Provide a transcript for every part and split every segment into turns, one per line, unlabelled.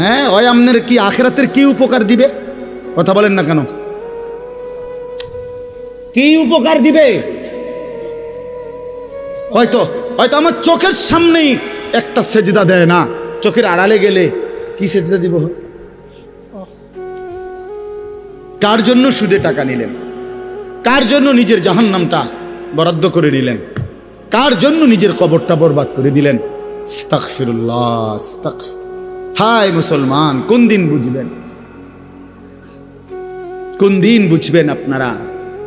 হ্যাঁ, ওই আপনার কি আখিরাতের কি উপকার দিবে? কথা বলেন না কেন? কি উপকার দিবে? হয়তো হয়তো আমার চোখের সামনেই একটা সেজদা দেয় না, চোখের আড়ালে গেলে কি সেজদা দিব? কার জন্য সুদে টাকা নিলেন? কার জন্য নিজের জাহান্নামটা বরাদ্দ করে নিলেন? কার জন্য নিজের কবরটা বরবাদ করে দিলেন? আস্তাগফিরুল্লাহ, আস্তাগফির। হায় মুসলমান, কোন দিন বুঝবেন? কোন দিন বুঝবেন আপনারা?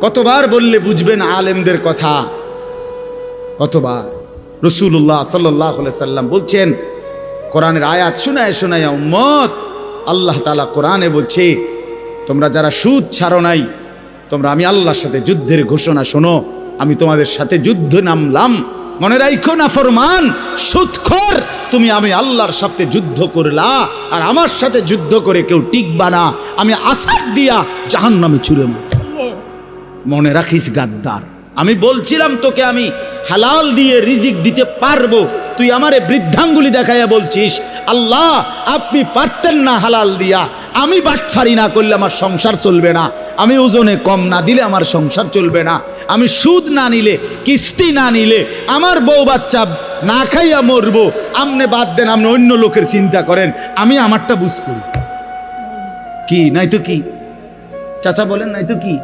কতবার বললে বুঝবেন আলেমদের কথা? কতবার? রাসূলুল্লাহ সাল্লাল্লাহু আলাইহি সাল্লাম বলছেন, কোরআনের আয়াত শোনায় শোনায় উম্মত, আল্লাহ তাআলা কোরআনে বলছে, তোমরা যারা সুদ ছাড়ো নাই, তোমরা আমি আল্লাহর সাথে যুদ্ধের ঘোষণা শোনো, আমি তোমাদের সাথে যুদ্ধ নামলাম। মনে রাখো না ফরমান, সুদখোর, তুমি আমি আল্লাহর সাথে যুদ্ধ করলা, আর আমার সাথে যুদ্ধ করে কেউ টিকবা না, আমি আসাদ দিয়া জাহান্নামে ছুঁড়ে মারব। মনে রাখিস গাদ্দার, আমি বলছিলাম তোকে আমি হালাল দিয়ে রিজিক দিতে পারবো, তুই আমারে বৃদ্ধাঙ্গুলি দেখাইয়া বলছিস আল্লাহ আপনি পারতেন না হালাল দিয়া, আমি বাটফারি না করলে আমার সংসার চলবে না, আমি ওজনে কম না দিলে আমার সংসার চলবে না, আমি সুদ না নিলে, কিস্তি না নিলে আমার বউ বাচ্চা না খাইয়া মরবো, আমনে বাদ দেন, আপনি অন্য লোকের চিন্তা করেন, আমি আমারটা বুঝ করি। কি নাই তো কি? চাচা বলেন নাই তো কি?